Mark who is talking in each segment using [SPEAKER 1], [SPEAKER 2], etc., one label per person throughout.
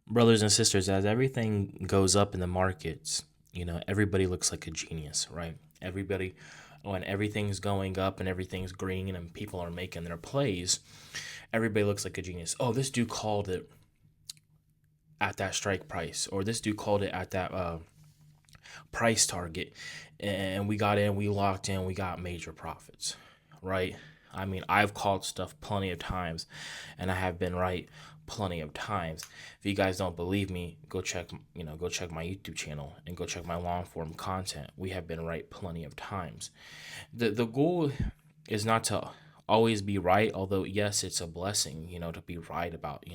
[SPEAKER 1] Brothers and sisters, as everything goes up in the markets, everybody looks like a genius, right? Everybody, when everything's going up and everything's green and people are making their plays, everybody looks like a genius. Oh, this dude called it at that strike price, or this dude called it at that price target, and we got in, we locked in, we got major profits, right? I mean, I've called stuff plenty of times, and I have been right plenty of times. If you guys don't believe me, go check my YouTube channel and go check my long form content. We have been right plenty of times. The goal is not to always be right, although yes, it's a blessing, to be right about,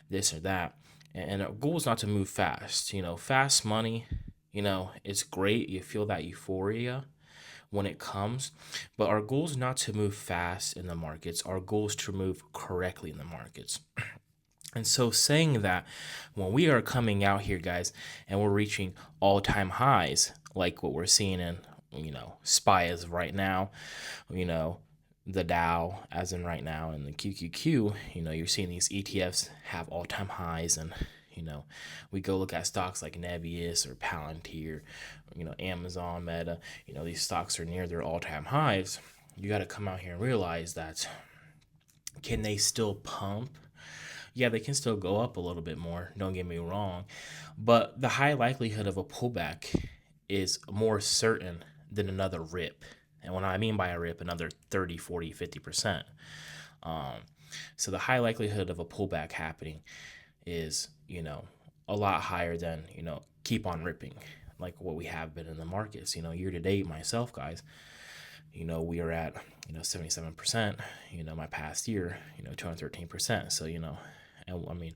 [SPEAKER 1] this or that. And our goal is not to move fast. Fast money, it's great. You feel that euphoria when it comes, but our goal is not to move fast in the markets. Our goal is to move correctly in the markets. And so, saying that, when we are coming out here, guys, and we're reaching all time highs, like what we're seeing in, SPY as right now, you know, the Dow as in right now, and the QQQ, you're seeing these ETFs have all time highs. And, we go look at stocks like Nebius or Palantir, Amazon, Meta, these stocks are near their all time highs. You got to come out here and realize that, can they still pump? Yeah, they can still go up a little bit more, don't get me wrong, but the high likelihood of a pullback is more certain than another rip. And when I mean by a rip, another 30, 40, 50%. Um, so the high likelihood of a pullback happening is, a lot higher than, keep on ripping like what we have been in the markets. Year to date, myself, guys, we are at, 77%, my past year, 213%. So, and I mean,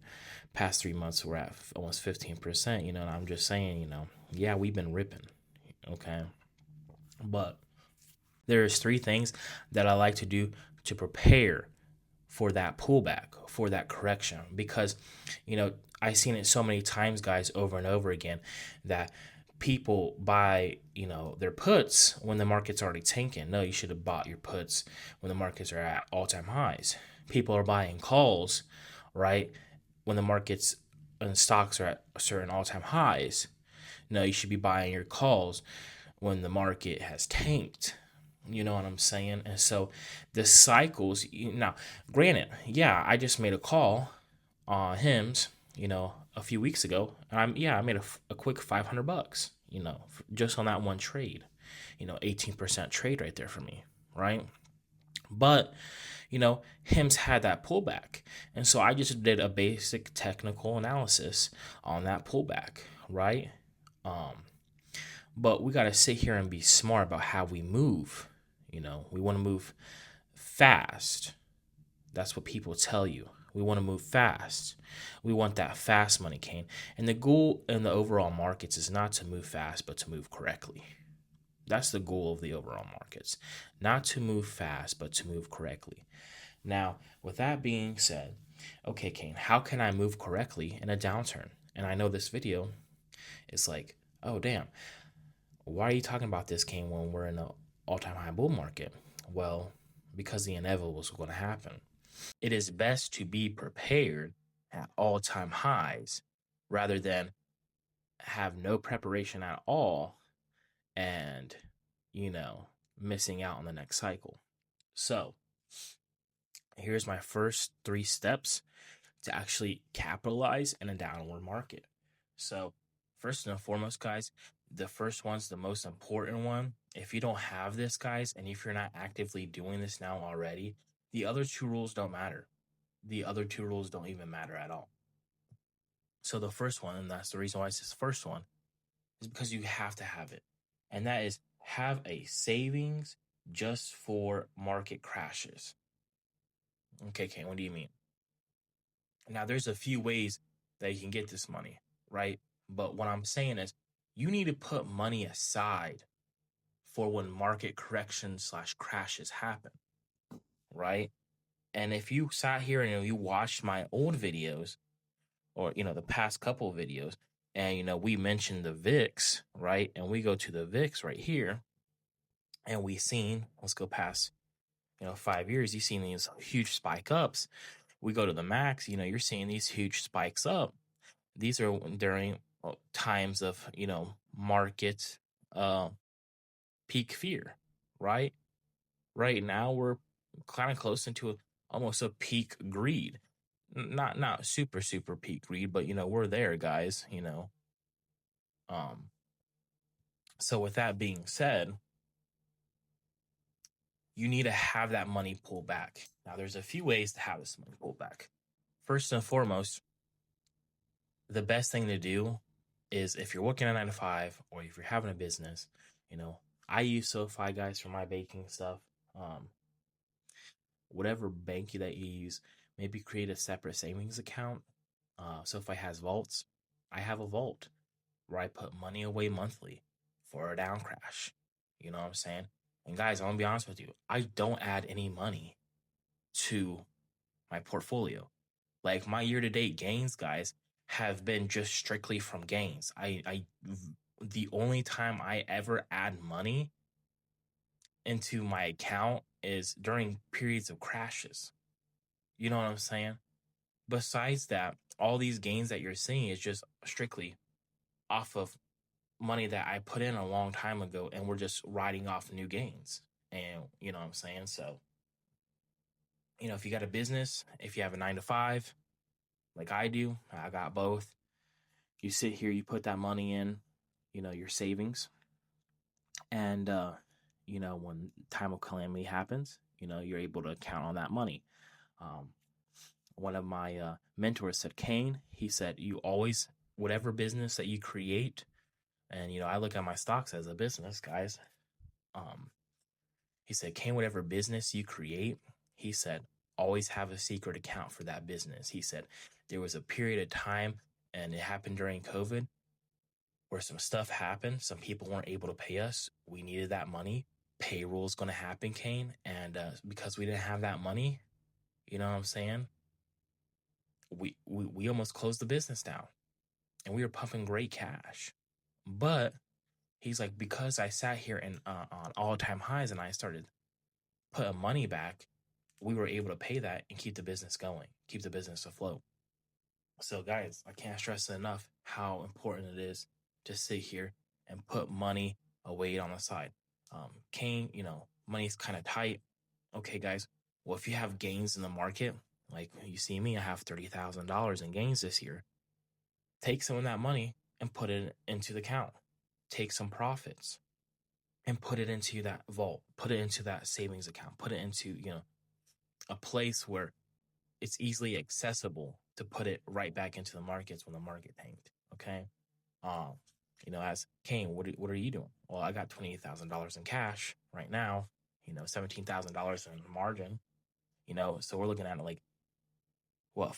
[SPEAKER 1] past 3 months, we're at almost 15%, and I'm just saying, yeah, we've been ripping. Okay. But there's three things that I like to do to prepare for that pullback, for that correction, because, I've seen it so many times, guys, over and over again, that people buy, their puts when the market's already tanking. No, you should have bought your puts when the markets are at all-time highs. People are buying calls, right, when the markets and stocks are at certain all-time highs. No, you should be buying your calls when the market has tanked. You know what I'm saying? And so the cycles, now, granted, yeah, I just made a call on HIMS, a few weeks ago. And I made a quick $500, just on that one trade, 18% trade right there for me, right? But, HIMS had that pullback. And so I just did a basic technical analysis on that pullback, right? Um, but we got to sit here and be smart about how we move. We want to move fast. That's what people tell you. We want to move fast. We want that fast money, Kane. And the goal in the overall markets is not to move fast, but to move correctly. That's the goal of the overall markets. Not to move fast, but to move correctly. Now, with that being said, okay, Kane, how can I move correctly in a downturn? And I know this video is like, oh, damn, why are you talking about this, Kane, when we're in an all-time high bull market? Well, because the inevitable is going to happen. It is best to be prepared at all-time highs rather than have no preparation at all and, missing out on the next cycle. So, here's my first three steps to actually capitalize in a downward market. So, first and foremost, guys, the first one's the most important one. If you don't have this, guys, and if you're not actively doing this now already, the other two rules don't matter. The other two rules don't even matter at all. So, the first one, and that's the reason why it's this first one, is because you have to have it. And that is, have a savings just for market crashes. Okay, Kane, what do you mean? Now, there's a few ways that you can get this money, right? But what I'm saying is, you need to put money aside for when market corrections slash crashes happen, right? And if you sat here and you watched my old videos, or the past couple of videos, and we mentioned the VIX, right? And we go to the VIX right here, and we seen, let's go past 5 years, you've seen these huge spike ups. We go to the max, you're seeing these huge spikes up. These are during times of, market uh, peak fear, right? Right now we're kind of close into almost a peak greed. Not super super peak greed, but we're there, guys. Um, so with that being said, you need to have that money pulled back. Now, there's a few ways to have this money pulled back. First and foremost, the best thing to do is if you're working a 9 to 5 or if you're having a business, I use SoFi, guys, for my baking stuff. Um, whatever bank that you use, maybe create a separate savings account. SoFi has vaults. I have a vault where I put money away monthly for a down crash. You know what I'm saying? And guys, I'm gonna be honest with you, I don't add any money to my portfolio. Like my year-to-date gains, guys, have been just strictly from gains. The only time I ever add money into my account is during periods of crashes. You know what I'm saying? Besides that, all these gains that you're seeing is just strictly off of money that I put in a long time ago, and we're just riding off new gains. And you know what I'm saying? So, if you got a business, if you have a 9 to 5, like I do, I got both. You sit here, you put that money in, your savings, and when time of calamity happens, you're able to count on that money. Um, one of my mentors said, Kane, he said, you always, whatever business that you create, and I look at my stocks as a business, guys. Um, he said, Kane, whatever business you create, he said, always have a secret account for that business. He said, there was a period of time, and it happened during COVID, where some stuff happened. Some people weren't able to pay us. We needed that money. Payroll's going to happen, Kane. And because we didn't have that money, you know what I'm saying? We almost closed the business down, and we were pumping great cash. But he's like, because I sat here and on all-time highs and I started putting money back, we were able to pay that and keep the business going, keep the business afloat. So guys, I can't stress enough how important it is to sit here and put money away on the side. Kane, money's kind of tight. Okay, guys. Well, if you have gains in the market, like you see me, I have $30,000 in gains this year. Take some of that money and put it into the account. Take some profits and put it into that vault. Put it into that savings account. Put it into, a place where it's easily accessible to put it right back into the markets when the market tanked. Okay. Um, as Kane, what are you doing? Well, I got $28,000 in cash right now, $17,000 in margin, so we're looking at like what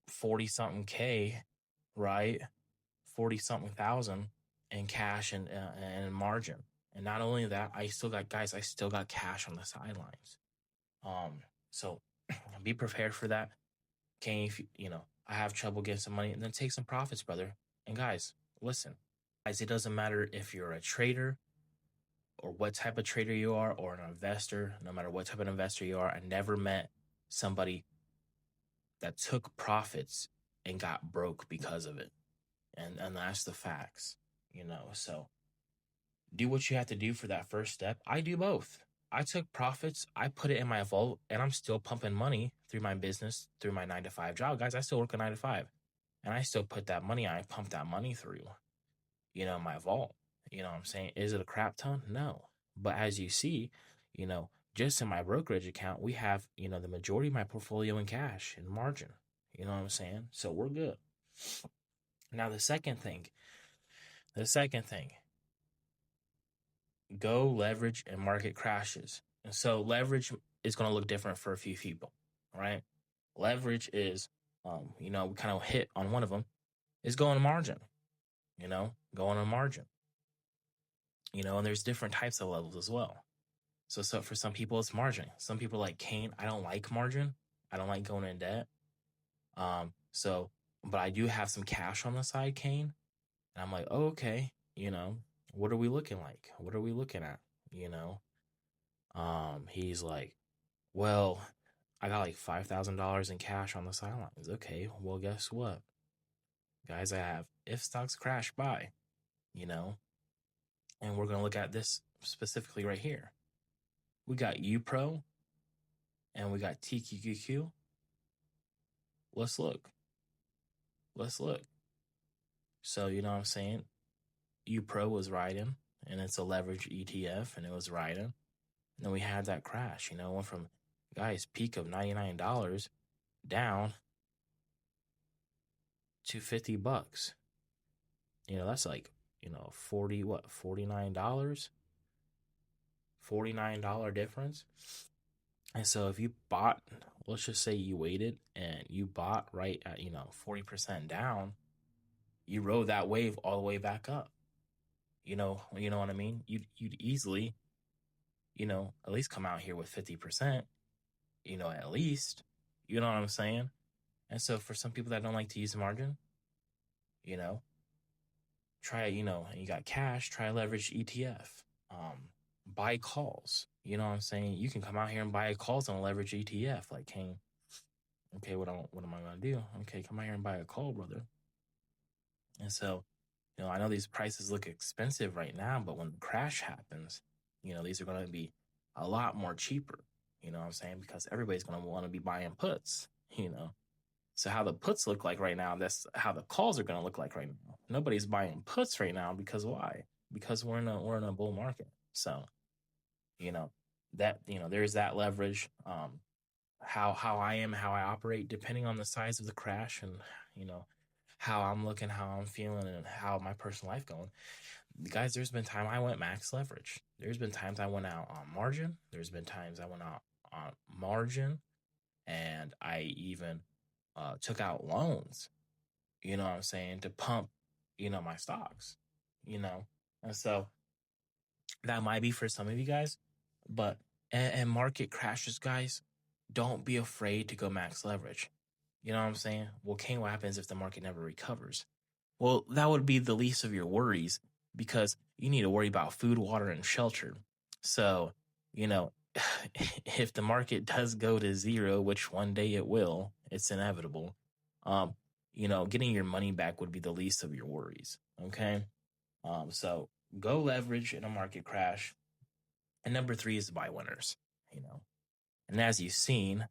[SPEAKER 1] 40 something K, right? 40 something thousand in cash and margin. And not only that, I still got cash on the sidelines. So be prepared for that. Kane, if I have trouble getting some money, and then take some profits, brother. And guys, listen, guys, it doesn't matter if you're a trader or what type of trader you are or an investor, no matter what type of investor you are. I never met somebody that took profits and got broke because of it. And that's the facts, So do what you have to do for that first step. I do both. I took profits, I put it in my vault, and I'm still pumping money through my business, through my 9 to 5 job. Guys, I still work a 9 to 5. And I still put that money, I pump that money through, my vault. You know what I'm saying? Is it a crap ton? No. But as you see, just in my brokerage account, we have, the majority of my portfolio in cash and margin. You know what I'm saying? So we're good. Now, the second thing, go leverage and market crashes. And so leverage is going to look different for a few people, right? Leverage is, we kind of hit on one of them, is going margin, going on margin, and there's different types of levels as well. So for some people, it's margin. Some people like, Kane, I don't like margin. I don't like going in debt. But I do have some cash on the side, Kane. And I'm like, oh, okay, what are we looking like? What are we looking at? He's like, well, I got like $5,000 in cash on the sidelines. Okay, well, guess what? Guys, I have if stocks crash, buy, you know, and we're going to look at this specifically right here. We got UPRO and we got TQQQ. Let's look. Let's look. So, you know what I'm saying? UPRO was riding, and it's a leverage ETF, and it was riding. And then we had that crash, you know, went from, guys, peak of $99 down to $50. You know, that's like, you know, $49? $49 difference. And so if you bought, let's just say you waited and you bought right at, you know, 40% down, you rode that wave all the way back up. You know what I mean? You'd easily, you know, at least come out here with 50%, you know, at least. You know what I'm saying? And so for some people that don't like to use margin, you know, try, you know, and you got cash, try leverage ETF. Buy calls. You know what I'm saying? You can come out here and buy calls on a leverage ETF. Like, King, okay, what am I gonna do? Okay, come out here and buy a call, brother. And so, you know, I know these prices look expensive right now, but when the crash happens, you know, these are gonna be a lot more cheaper. You know what I'm saying? Because everybody's gonna want to be buying puts, you know. So how the puts look like right now, that's how the calls are gonna look like right now. Nobody's buying puts right now because why? Because we're in a bull market. So, you know, that, you know, there's that leverage. How I operate, depending on the size of the crash and, you know, how I'm looking, how I'm feeling, and how my personal life going. Guys, there's been time I went max leverage. There's been times I went out on margin. There's been times I went out on margin, and I even took out loans. You know what I'm saying, to pump, you know, my stocks. You know, and so that might be for some of you guys, but and market crashes, guys, don't be afraid to go max leverage. You know what I'm saying? Well, King, what happens if the market never recovers? Well, that would be the least of your worries because you need to worry about food, water, and shelter. So, you know, if the market does go to zero, which one day it will, it's inevitable. You know, getting your money back would be the least of your worries. Okay. So go leverage in a market crash. And number 3 is buy winners, you know. And as you've seen,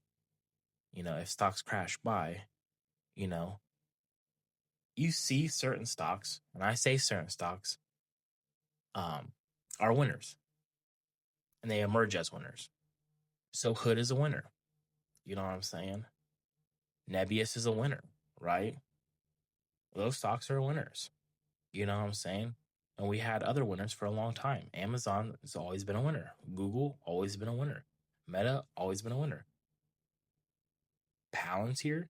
[SPEAKER 1] you know, if stocks crash buy, you know, you see certain stocks, and I say certain stocks, are winners. And they emerge as winners. So Hood is a winner. You know what I'm saying? Nebius is a winner, right? Those stocks are winners. You know what I'm saying? And we had other winners for a long time. Amazon has always been a winner. Google, always been a winner. Meta, always been a winner. Palantir,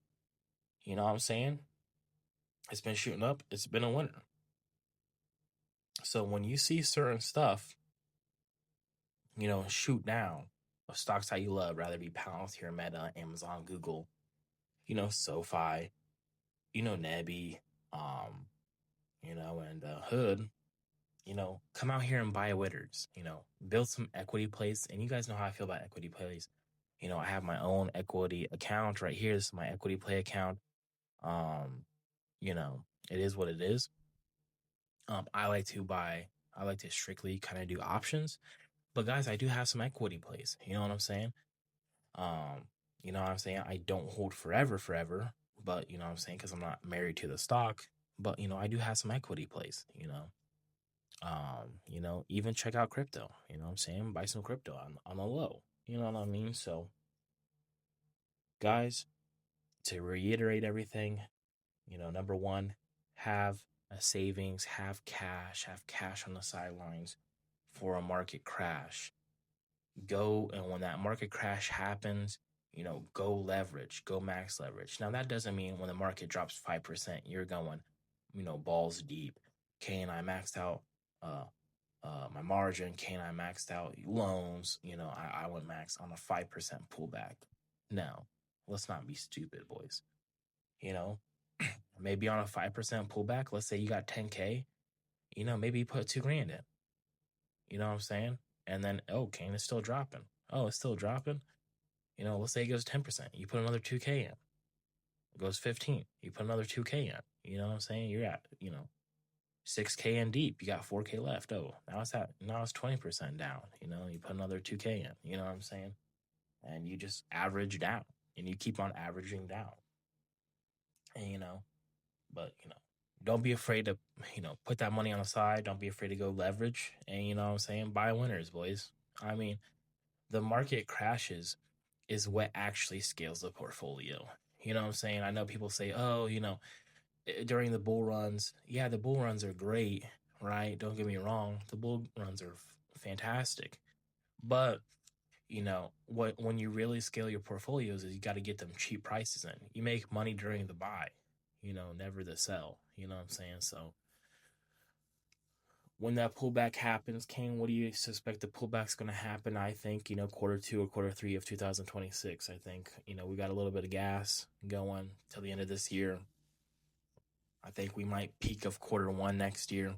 [SPEAKER 1] you know what I'm saying? It's been shooting up. It's been a winner. So when you see certain stuff, you know, shoot down of stocks that you love, rather be Palantir, Meta, Amazon, Google, you know, SoFi, you know, Nebby, you know, and Hood, you know, come out here and buy winners, you know, build some equity plays. And you guys know how I feel about equity plays. You know, I have my own equity account right here. This is my equity play account. You know, it is what it is. I like to strictly kind of do options. But guys, I do have some equity plays. You know what I'm saying? You know what I'm saying? I don't hold forever, but you know what I'm saying? Because I'm not married to the stock. But you know, I do have some equity plays, you know. You know, even check out crypto. You know what I'm saying? Buy some crypto on the low. You know what I mean? So guys, to reiterate everything, you know, number 1, have a savings, have cash on the sidelines for a market crash. Go, and when that market crash happens, you know, go leverage, go max leverage. Now that doesn't mean when the market drops 5%, you're going, you know, balls deep. Okay, and I maxed out my margin. Okay, and I maxed out loans. You know, I went max on a 5% pullback. No, let's not be stupid, boys. You know, maybe on a 5% pullback, let's say you got 10K, you know, maybe you put $2,000 in. You know what I'm saying? And then, oh, Kane is still dropping. Oh, it's still dropping. Let's say it goes 10%. You put another 2K in. It goes 15. You put another 2K in. You know what I'm saying? You're at, 6K in deep. You got 4K left. Oh, now it's 20% down. You put another 2K in. You know what I'm saying? And you just average down, and you keep on averaging down. And but don't be afraid to put that money on the side. Don't be afraid to go leverage, and you know what I'm saying, buy winners, boys. I mean, the market crashes is what actually scales the portfolio. You know what I'm saying? I know people say, oh, during the bull runs, yeah, the bull runs are great, right? Don't get me wrong, the bull runs are fantastic. But when you really scale your portfolios is you got to get them cheap prices in. You make money during the buy, never the sell. You know what I'm saying? So when that pullback happens, King, what do you suspect the pullback's going to happen? I think, quarter two or quarter three of 2026. I think, we got a little bit of gas going till the end of this year. I think we might peak of quarter one next year.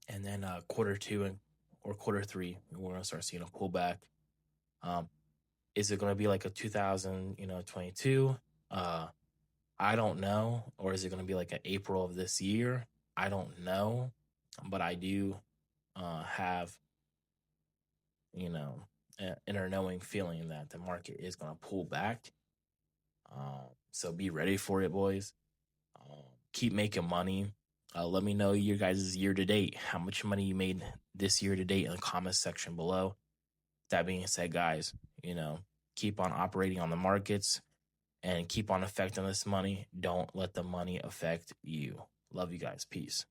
[SPEAKER 1] And then quarter two or quarter three, we're going to start seeing a pullback. Is it going to be like a 2022? I don't know. Or is it going to be like an April of this year? I don't know. But I do have, an inner knowing feeling that the market is going to pull back. So be ready for it, boys. Keep making money. Let me know your guys' year to date, how much money you made this year to date in the comments section below. That being said, guys, keep on operating on the markets and keep on affecting this money. Don't let the money affect you. Love you guys. Peace.